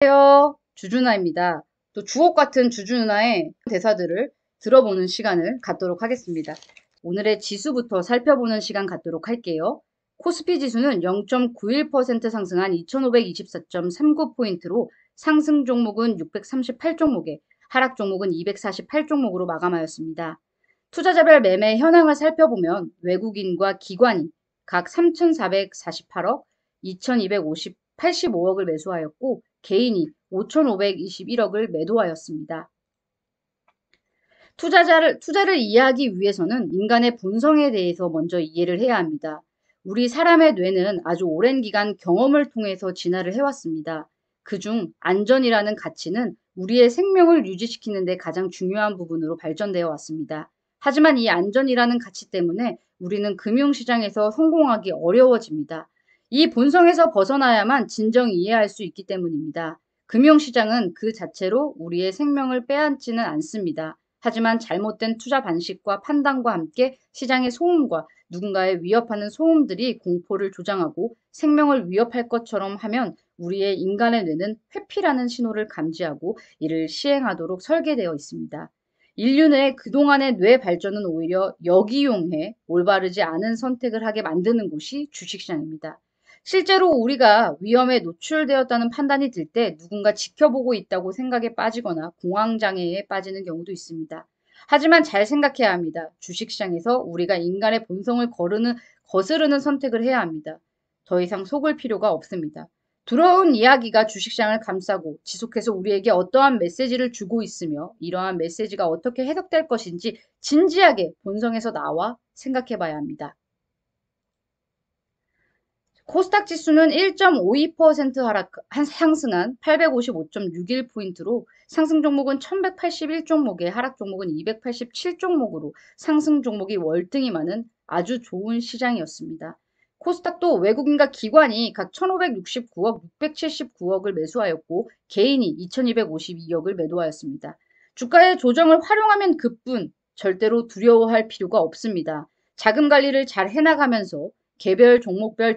안녕하세요. 주준아입니다. 또 주옥 같은 주준아의 대사들을 들어보는 시간을 갖도록 하겠습니다. 오늘의 지수부터 살펴보는 시간 갖도록 할게요. 코스피 지수는 0.91% 상승한 2524.39포인트로 상승 종목은 638종목에 하락 종목은 248종목으로 마감하였습니다. 투자자별 매매 현황을 살펴보면 외국인과 기관이 각 3,448억, 2,285억을 매수하였고 개인이 5,521억을 매도하였습니다. 투자를 이해하기 위해서는 인간의 본성에 대해서 먼저 이해를 해야 합니다. 우리 사람의 뇌는 아주 오랜 기간 경험을 통해서 진화를 해왔습니다. 그중 안전이라는 가치는 우리의 생명을 유지시키는 데 가장 중요한 부분으로 발전되어 왔습니다. 하지만 이 안전이라는 가치 때문에 우리는 금융시장에서 성공하기 어려워집니다. 이 본성에서 벗어나야만 진정 이해할 수 있기 때문입니다. 금융시장은 그 자체로 우리의 생명을 빼앗지는 않습니다. 하지만 잘못된 투자 방식과 판단과 함께 시장의 소음과 누군가의 위협하는 소음들이 공포를 조장하고 생명을 위협할 것처럼 하면 우리의 인간의 뇌는 회피라는 신호를 감지하고 이를 시행하도록 설계되어 있습니다. 인류 내 그동안의 뇌 발전은 오히려 역이용해 올바르지 않은 선택을 하게 만드는 곳이 주식시장입니다. 실제로 우리가 위험에 노출되었다는 판단이 들 때 누군가 지켜보고 있다고 생각에 빠지거나 공황장애에 빠지는 경우도 있습니다. 하지만 잘 생각해야 합니다. 주식시장에서 우리가 인간의 본성을 거스르는 선택을 해야 합니다. 더 이상 속을 필요가 없습니다. 두려운 이야기가 주식시장을 감싸고 지속해서 우리에게 어떠한 메시지를 주고 있으며 이러한 메시지가 어떻게 해석될 것인지 진지하게 본성에서 나와 생각해 봐야 합니다. 코스닥 지수는 1.52% 상승한 855.61포인트로 상승 종목은 1181종목에 하락 종목은 287종목으로 상승 종목이 월등히 많은 아주 좋은 시장이었습니다. 코스닥도 외국인과 기관이 각 1,569억, 679억을 매수하였고 개인이 2,252억을 매도하였습니다. 주가의 조정을 활용하면 그뿐 절대로 두려워할 필요가 없습니다. 자금 관리를 잘 해나가면서 개별 종목별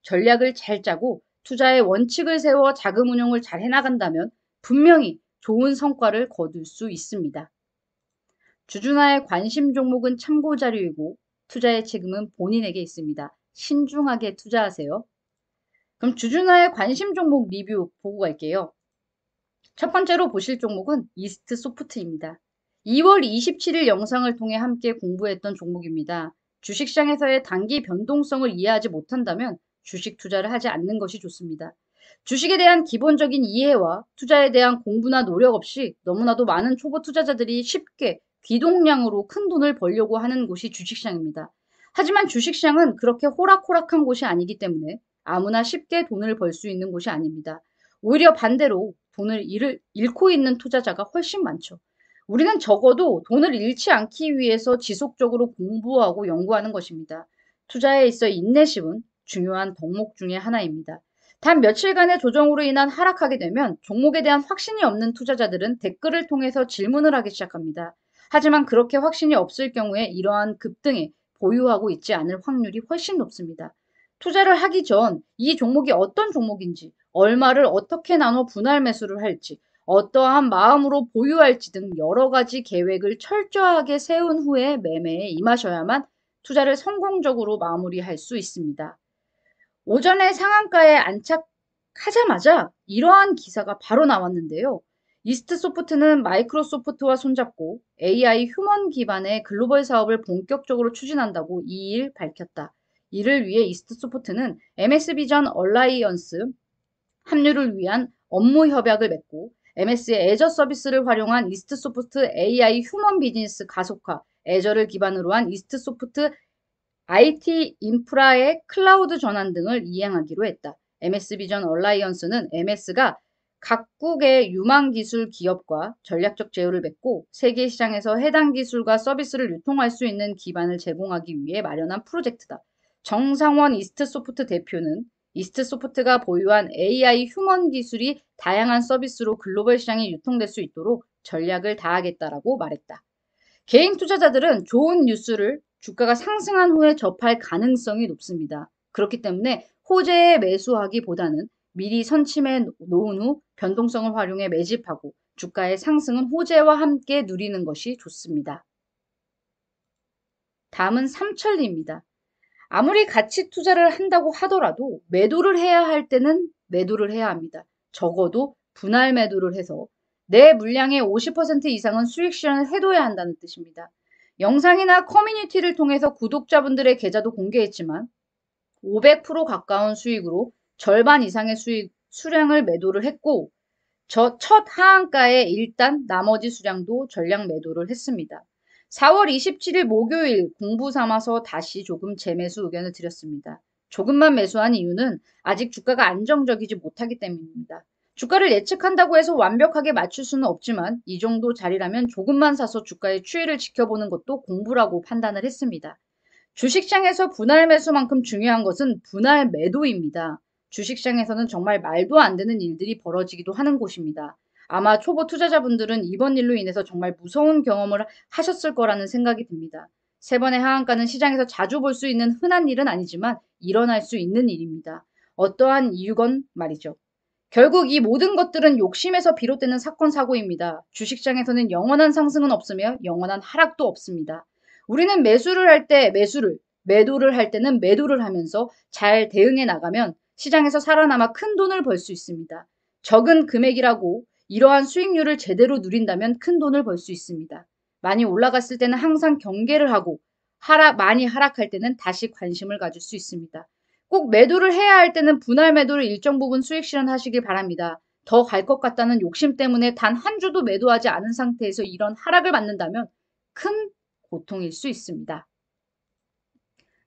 전략을 잘 짜고 투자의 원칙을 세워 자금 운용을 잘 해나간다면 분명히 좋은 성과를 거둘 수 있습니다. 주준아의 관심 종목은 참고 자료이고 투자의 책임은 본인에게 있습니다. 신중하게 투자하세요. 그럼 주준아의 관심 종목 리뷰 보고 갈게요. 첫 번째로 보실 종목은 이스트 소프트입니다. 2월 27일 영상을 통해 함께 공부했던 종목입니다. 주식시장에서의 단기 변동성을 이해하지 못한다면 주식 투자를 하지 않는 것이 좋습니다. 주식에 대한 기본적인 이해와 투자에 대한 공부나 노력 없이 너무나도 많은 초보 투자자들이 쉽게 귀동량으로 큰 돈을 벌려고 하는 곳이 주식시장입니다. 하지만 주식시장은 그렇게 호락호락한 곳이 아니기 때문에 아무나 쉽게 돈을 벌 수 있는 곳이 아닙니다. 오히려 반대로 돈을 잃고 있는 투자자가 훨씬 많죠. 우리는 적어도 돈을 잃지 않기 위해서 지속적으로 공부하고 연구하는 것입니다. 투자에 있어 인내심은 중요한 덕목 중의 하나입니다. 단 며칠간의 조정으로 인한 하락하게 되면 종목에 대한 확신이 없는 투자자들은 댓글을 통해서 질문을 하기 시작합니다. 하지만 그렇게 확신이 없을 경우에 이러한 급등에 보유하고 있지 않을 확률이 훨씬 높습니다. 투자를 하기 전 이 종목이 어떤 종목인지, 얼마를 어떻게 나눠 분할 매수를 할지, 어떠한 마음으로 보유할지 등 여러 가지 계획을 철저하게 세운 후에 매매에 임하셔야만 투자를 성공적으로 마무리할 수 있습니다. 오전에 상한가에 안착하자마자 이러한 기사가 바로 나왔는데요. 이스트소프트는 마이크로소프트와 손잡고 AI 휴먼 기반의 글로벌 사업을 본격적으로 추진한다고 2일 밝혔다. 이를 위해 이스트소프트는 MS 비전 얼라이언스 합류를 위한 업무 협약을 맺고 MS의 애저 서비스를 활용한 이스트소프트 AI 휴먼 비즈니스 가속화, 애저를 기반으로 한 이스트소프트 IT 인프라의 클라우드 전환 등을 이행하기로 했다. MS 비전 얼라이언스는 MS가 각국의 유망 기술 기업과 전략적 제휴를 맺고 세계 시장에서 해당 기술과 서비스를 유통할 수 있는 기반을 제공하기 위해 마련한 프로젝트다. 정상원 이스트소프트 대표는 이스트소프트가 보유한 AI 휴먼 기술이 다양한 서비스로 글로벌 시장에 유통될 수 있도록 전략을 다하겠다라고 말했다. 개인 투자자들은 좋은 뉴스를 주가가 상승한 후에 접할 가능성이 높습니다. 그렇기 때문에 호재에 매수하기보다는 미리 선침해 놓은 후 변동성을 활용해 매집하고 주가의 상승은 호재와 함께 누리는 것이 좋습니다. 다음은 삼천리입니다. 아무리 가치 투자를 한다고 하더라도 매도를 해야 할 때는 매도를 해야 합니다. 적어도 분할 매도를 해서 내 물량의 50% 이상은 수익 실현을 해둬야 한다는 뜻입니다. 영상이나 커뮤니티를 통해서 구독자분들의 계좌도 공개했지만 500% 가까운 수익으로 절반 이상의 수량을 매도를 했고 저 첫 하한가에 일단 나머지 수량도 전량 매도를 했습니다. 4월 27일 목요일 공부 삼아서 다시 조금 재매수 의견을 드렸습니다. 조금만 매수한 이유는 아직 주가가 안정적이지 못하기 때문입니다. 주가를 예측한다고 해서 완벽하게 맞출 수는 없지만 이 정도 자리라면 조금만 사서 주가의 추이를 지켜보는 것도 공부라고 판단을 했습니다. 주식시장에서 분할 매수만큼 중요한 것은 분할 매도입니다. 주식시장에서는 정말 말도 안 되는 일들이 벌어지기도 하는 곳입니다. 아마 초보 투자자분들은 이번 일로 인해서 정말 무서운 경험을 하셨을 거라는 생각이 듭니다. 세 번의 하한가는 시장에서 자주 볼 수 있는 흔한 일은 아니지만 일어날 수 있는 일입니다. 어떠한 이유건 말이죠. 결국 이 모든 것들은 욕심에서 비롯되는 사건 사고입니다. 주식시장에서는 영원한 상승은 없으며 영원한 하락도 없습니다. 우리는 매수를 할 때 매수를, 매도를 할 때는 매도를 하면서 잘 대응해 나가면 시장에서 살아남아 큰 돈을 벌 수 있습니다. 적은 금액이라고 이러한 수익률을 제대로 누린다면 큰 돈을 벌 수 있습니다. 많이 올라갔을 때는 항상 경계를 하고 많이 하락할 때는 다시 관심을 가질 수 있습니다. 꼭 매도를 해야 할 때는 분할 매도를 일정 부분 수익 실현하시길 바랍니다. 더 갈 것 같다는 욕심 때문에 단 한 주도 매도하지 않은 상태에서 이런 하락을 맞는다면 큰 고통일 수 있습니다.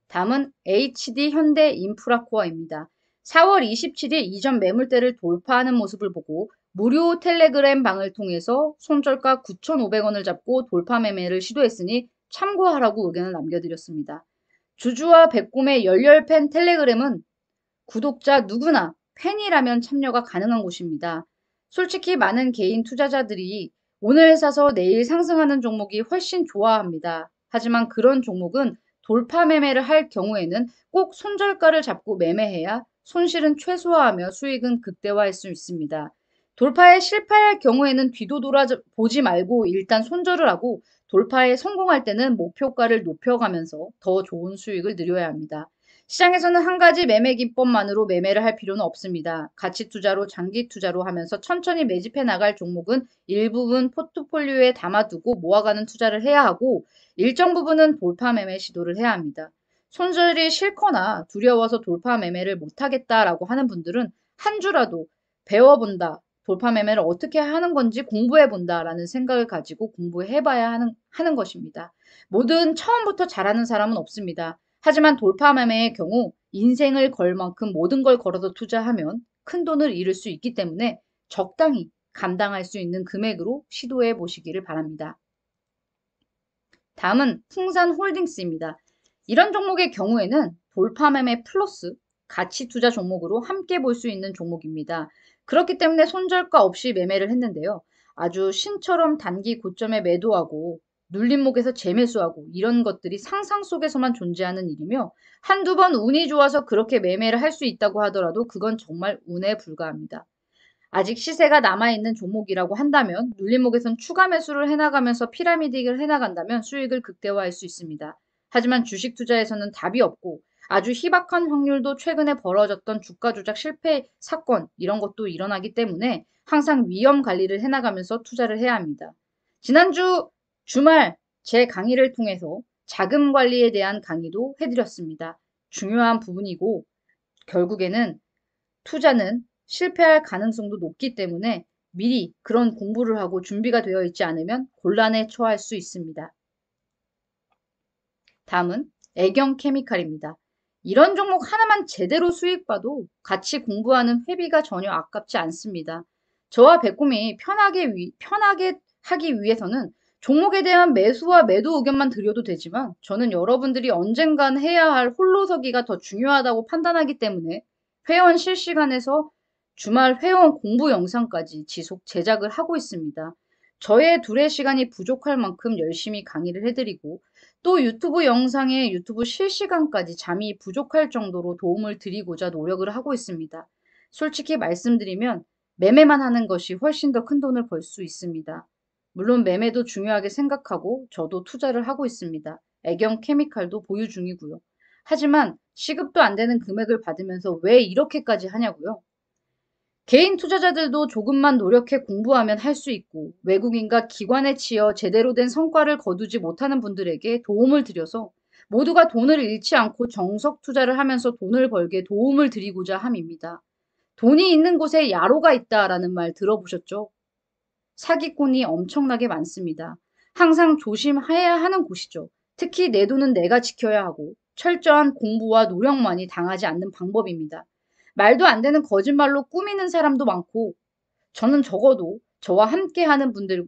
다음은 HD 현대 인프라코어입니다. 4월 27일 이전 매물대를 돌파하는 모습을 보고 무료 텔레그램 방을 통해서 손절가 9,500원을 잡고 돌파 매매를 시도했으니 참고하라고 의견을 남겨드렸습니다. 주주와 백곰의 열렬팬 텔레그램은 구독자 누구나 팬이라면 참여가 가능한 곳입니다. 솔직히 많은 개인 투자자들이 오늘 사서 내일 상승하는 종목이 훨씬 좋아합니다. 하지만 그런 종목은 돌파 매매를 할 경우에는 꼭 손절가를 잡고 매매해야 손실은 최소화하며 수익은 극대화할 수 있습니다. 돌파에 실패할 경우에는 뒤도 돌아보지 말고 일단 손절을 하고 돌파에 성공할 때는 목표가를 높여가면서 더 좋은 수익을 누려야 합니다. 시장에서는 한 가지 매매 기법만으로 매매를 할 필요는 없습니다. 가치 투자로 장기 투자로 하면서 천천히 매집해 나갈 종목은 일부분 포트폴리오에 담아두고 모아가는 투자를 해야 하고 일정 부분은 돌파 매매 시도를 해야 합니다. 손절이 싫거나 두려워서 돌파 매매를 못하겠다라고 하는 분들은 한 주라도 배워본다. 돌파 매매를 어떻게 하는 건지 공부해본다라는 생각을 가지고 공부해봐야 하는 것입니다. 뭐든 처음부터 잘하는 사람은 없습니다. 하지만 돌파 매매의 경우 인생을 걸 만큼 모든 걸 걸어서 투자하면 큰 돈을 잃을 수 있기 때문에 적당히 감당할 수 있는 금액으로 시도해 보시기를 바랍니다. 다음은 풍산홀딩스입니다. 이런 종목의 경우에는 돌파 매매 플러스 가치 투자 종목으로 함께 볼 수 있는 종목입니다. 그렇기 때문에 손절가 없이 매매를 했는데요. 아주 신처럼 단기 고점에 매도하고 눌림목에서 재매수하고 이런 것들이 상상 속에서만 존재하는 일이며 한두 번 운이 좋아서 그렇게 매매를 할 수 있다고 하더라도 그건 정말 운에 불과합니다. 아직 시세가 남아있는 종목이라고 한다면 눌림목에선 추가 매수를 해나가면서 피라미드를 해나간다면 수익을 극대화할 수 있습니다. 하지만 주식 투자에서는 답이 없고 아주 희박한 확률도 최근에 벌어졌던 주가 조작 실패 사건 이런 것도 일어나기 때문에 항상 위험 관리를 해나가면서 투자를 해야 합니다. 지난주 주말 제 강의를 통해서 자금 관리에 대한 강의도 해드렸습니다. 중요한 부분이고 결국에는 투자는 실패할 가능성도 높기 때문에 미리 그런 공부를 하고 준비가 되어 있지 않으면 곤란에 처할 수 있습니다. 다음은 애경 케미칼입니다. 이런 종목 하나만 제대로 수익 봐도 같이 공부하는 회비가 전혀 아깝지 않습니다. 저와 백곰이 편하게 하기 위해서는 종목에 대한 매수와 매도 의견만 드려도 되지만 저는 여러분들이 언젠간 해야 할 홀로서기가 더 중요하다고 판단하기 때문에 회원 실시간에서 주말 회원 공부 영상까지 지속 제작을 하고 있습니다. 저의 둘의 시간이 부족할 만큼 열심히 강의를 해드리고 또 유튜브 영상에 유튜브 실시간까지 잠이 부족할 정도로 도움을 드리고자 노력을 하고 있습니다. 솔직히 말씀드리면 매매만 하는 것이 훨씬 더 큰 돈을 벌 수 있습니다. 물론 매매도 중요하게 생각하고 저도 투자를 하고 있습니다. 애경 케미칼도 보유 중이고요. 하지만 시급도 안 되는 금액을 받으면서 왜 이렇게까지 하냐고요? 개인 투자자들도 조금만 노력해 공부하면 할 수 있고 외국인과 기관에 치여 제대로 된 성과를 거두지 못하는 분들에게 도움을 드려서 모두가 돈을 잃지 않고 정석 투자를 하면서 돈을 벌게 도움을 드리고자 함입니다. 돈이 있는 곳에 야로가 있다라는 말 들어보셨죠? 사기꾼이 엄청나게 많습니다. 항상 조심해야 하는 곳이죠. 특히 내 돈은 내가 지켜야 하고 철저한 공부와 노력만이 당하지 않는 방법입니다. 말도 안 되는 거짓말로 꾸미는 사람도 많고 저는 적어도 저와 함께 하는 분들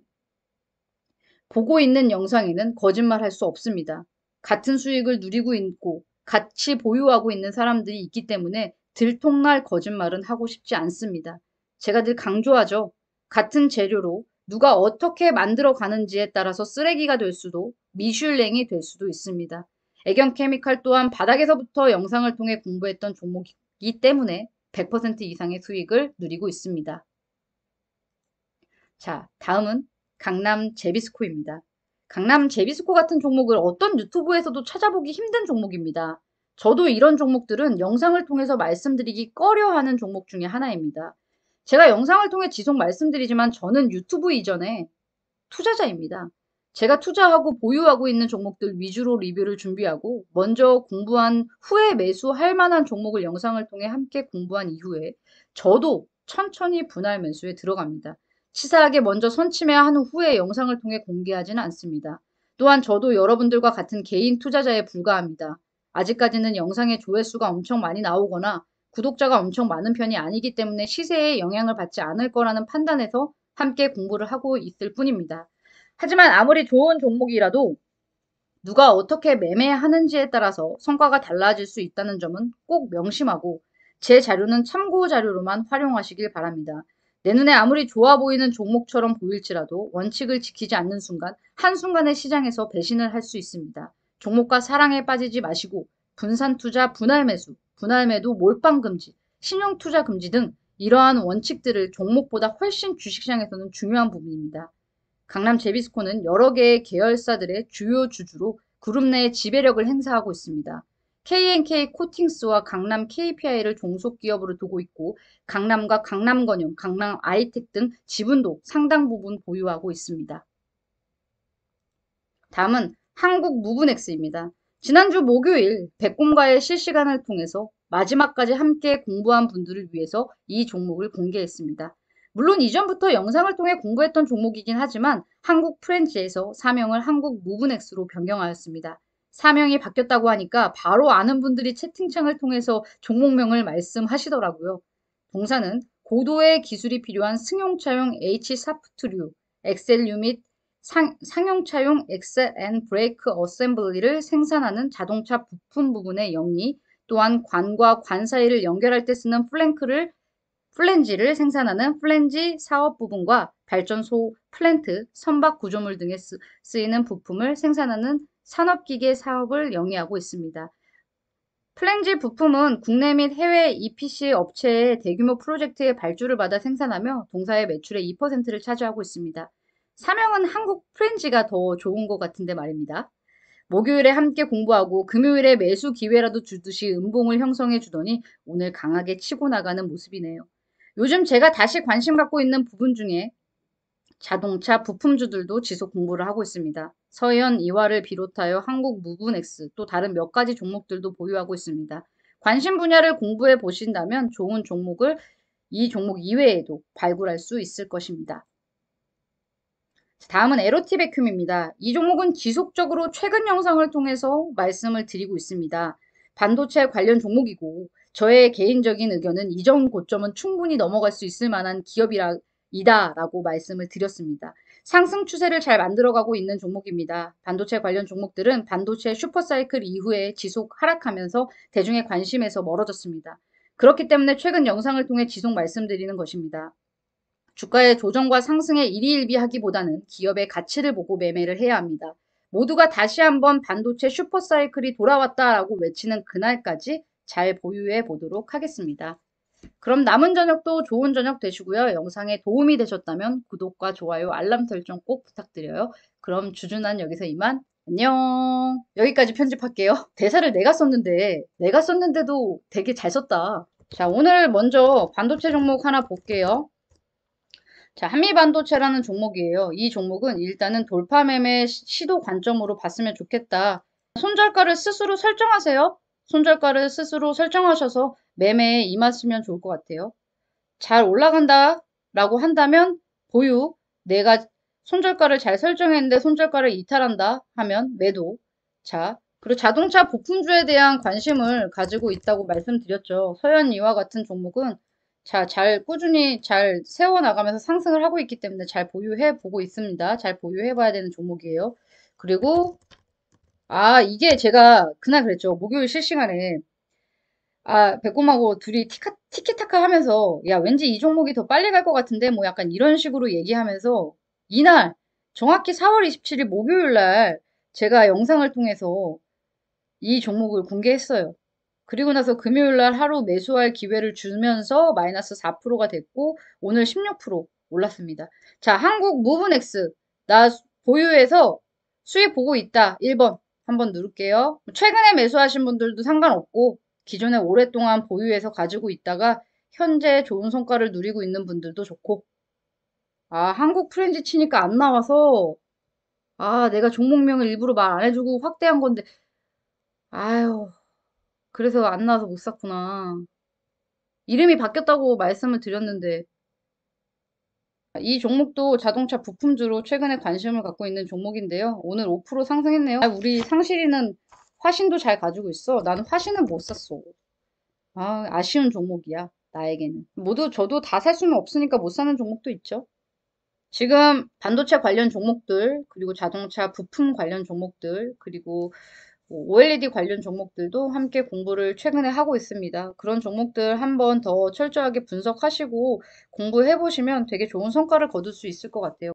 보고 있는 영상에는 거짓말할 수 없습니다. 같은 수익을 누리고 있고 같이 보유하고 있는 사람들이 있기 때문에 들통날 거짓말은 하고 싶지 않습니다. 제가 늘 강조하죠. 같은 재료로 누가 어떻게 만들어 가는지에 따라서 쓰레기가 될 수도 미슐랭이 될 수도 있습니다. 애경 케미칼 또한 바닥에서부터 영상을 통해 공부했던 종목이기 때문에 100% 이상의 수익을 누리고 있습니다. 자, 다음은 강남 제비스코입니다. 강남 제비스코 같은 종목을 어떤 유튜브에서도 찾아보기 힘든 종목입니다. 저도 이런 종목들은 영상을 통해서 말씀드리기 꺼려하는 종목 중에 하나입니다. 제가 영상을 통해 지속 말씀드리지만 저는 유튜브 이전에 투자자입니다. 제가 투자하고 보유하고 있는 종목들 위주로 리뷰를 준비하고 먼저 공부한 후에 매수할 만한 종목을 영상을 통해 함께 공부한 이후에 저도 천천히 분할 매수에 들어갑니다. 치사하게 먼저 선침해한 후에 영상을 통해 공개하지는 않습니다. 또한 저도 여러분들과 같은 개인 투자자에 불과합니다. 아직까지는 영상의 조회수가 엄청 많이 나오거나 구독자가 엄청 많은 편이 아니기 때문에 시세에 영향을 받지 않을 거라는 판단에서 함께 공부를 하고 있을 뿐입니다. 하지만 아무리 좋은 종목이라도 누가 어떻게 매매하는지에 따라서 성과가 달라질 수 있다는 점은 꼭 명심하고 제 자료는 참고 자료로만 활용하시길 바랍니다. 내 눈에 아무리 좋아 보이는 종목처럼 보일지라도 원칙을 지키지 않는 순간 한순간에 시장에서 배신을 할 수 있습니다. 종목과 사랑에 빠지지 마시고 분산 투자, 분할 매수, 분할 매도, 몰빵 금지, 신용 투자 금지 등 이러한 원칙들을 종목보다 훨씬 주식시장에서는 중요한 부분입니다. 강남 제비스코는 여러 개의 계열사들의 주요 주주로 그룹 내의 지배력을 행사하고 있습니다. K&K 코팅스와 강남 KPI를 종속 기업으로 두고 있고 강남과 강남건영, 강남 아이텍 등 지분도 상당 부분 보유하고 있습니다. 다음은 한국무브넥스입니다. 지난주 목요일 백곰과의 실시간을 통해서 마지막까지 함께 공부한 분들을 위해서 이 종목을 공개했습니다. 물론 이전부터 영상을 통해 공부했던 종목이긴 하지만 한국 프렌치에서 사명을 한국 무브넥스로 변경하였습니다. 사명이 바뀌었다고 하니까 바로 아는 분들이 채팅창을 통해서 종목명을 말씀하시더라고요. 동사는 고도의 기술이 필요한 승용차용 H사프트류, 엑셀류 및 상용차용 엑셀 앤 브레이크 어셈블리를 생산하는 자동차 부품 부분의 영리, 또한 관과 관 사이를 연결할 때 쓰는 플랜지를 생산하는 플랜지 사업 부분과 발전소, 플랜트, 선박 구조물 등에 쓰이는 부품을 생산하는 산업기계 사업을 영위하고 있습니다. 플랜지 부품은 국내 및 해외 EPC 업체의 대규모 프로젝트의 발주를 받아 생산하며 동사의 매출의 2%를 차지하고 있습니다. 사명은 한국 프렌지가 더 좋은 것 같은데 말입니다. 목요일에 함께 공부하고 금요일에 매수 기회라도 주듯이 음봉을 형성해 주더니 오늘 강하게 치고 나가는 모습이네요. 요즘 제가 다시 관심 갖고 있는 부분 중에 자동차 부품주들도 지속 공부를 하고 있습니다. 서현 이화를 비롯하여 한국 무브넥스 또 다른 몇 가지 종목들도 보유하고 있습니다. 관심 분야를 공부해 보신다면 좋은 종목을 이 종목 이외에도 발굴할 수 있을 것입니다. 다음은 에로티베큐입니다. 이 종목은 지속적으로 최근 영상을 통해서 말씀을 드리고 있습니다. 반도체 관련 종목이고 저의 개인적인 의견은 이전 고점은 충분히 넘어갈 수 있을 만한 기업이다라고 말씀을 드렸습니다. 상승 추세를 잘 만들어가고 있는 종목입니다. 반도체 관련 종목들은 반도체 슈퍼사이클 이후에 지속 하락하면서 대중의 관심에서 멀어졌습니다. 그렇기 때문에 최근 영상을 통해 지속 말씀드리는 것입니다. 주가의 조정과 상승에 일희일비하기보다는 기업의 가치를 보고 매매를 해야 합니다. 모두가 다시 한번 반도체 슈퍼사이클이 돌아왔다라고 외치는 그날까지 잘 보유해 보도록 하겠습니다. 그럼 남은 저녁도 좋은 저녁 되시고요. 영상에 도움이 되셨다면 구독과 좋아요, 알람 설정 꼭 부탁드려요. 그럼 주준한 여기서 이만. 안녕. 여기까지 편집할게요. 대사를 내가 썼는데도 되게 잘 썼다. 자, 오늘 먼저 반도체 종목 하나 볼게요. 자, 한미반도체라는 종목이에요. 이 종목은 일단은 돌파 매매 시도 관점으로 봤으면 좋겠다. 손절가를 스스로 설정하세요. 손절가를 스스로 설정하셔서 매매에 임하시면 좋을 것 같아요. 잘 올라간다 라고 한다면 보유, 내가 손절가를 잘 설정했는데 손절가를 이탈한다 하면 매도. 자, 그리고 자동차 부품주에 대한 관심을 가지고 있다고 말씀드렸죠. 서현이와 같은 종목은 자, 꾸준히 잘 세워나가면서 상승을 하고 있기 때문에 잘 보유해 보고 있습니다. 잘 보유해 봐야 되는 종목이에요. 그리고 이게 제가 그날 그랬죠. 목요일 실시간에 백곰하고 둘이 티키타카 하면서, 야, 왠지 이 종목이 더 빨리 갈 것 같은데, 뭐 약간 이런 식으로 얘기하면서, 이날, 정확히 4월 27일 목요일 날, 제가 영상을 통해서 이 종목을 공개했어요. 그리고 나서 금요일 날 하루 매수할 기회를 주면서 마이너스 4%가 됐고, 오늘 16% 올랐습니다. 자, 한국 무브넥스. 나 보유해서 수익 보고 있다. 1번. 한번 누를게요. 최근에 매수하신 분들도 상관없고, 기존에 오랫동안 보유해서 가지고 있다가 현재 좋은 성과를 누리고 있는 분들도 좋고, 한국 프렌즈 치니까 안 나와서, 내가 종목명을 일부러 말 안 해주고 확대한 건데, 아유, 그래서 안 나와서 못 샀구나. 이름이 바뀌었다고 말씀을 드렸는데, 이 종목도 자동차 부품주로 최근에 관심을 갖고 있는 종목인데요. 오늘 5% 상승했네요. 우리 상실이는 화신도 잘 가지고 있어. 나는 화신은 못 샀어. 아쉬운 종목이야. 나에게는. 모두 저도 다 살 수는 없으니까 못 사는 종목도 있죠. 지금 반도체 관련 종목들, 그리고 자동차 부품 관련 종목들, 그리고 OLED 관련 종목들도 함께 공부를 최근에 하고 있습니다. 그런 종목들 한번 더 철저하게 분석하시고 공부해 보시면 되게 좋은 성과를 거둘 수 있을 것 같아요.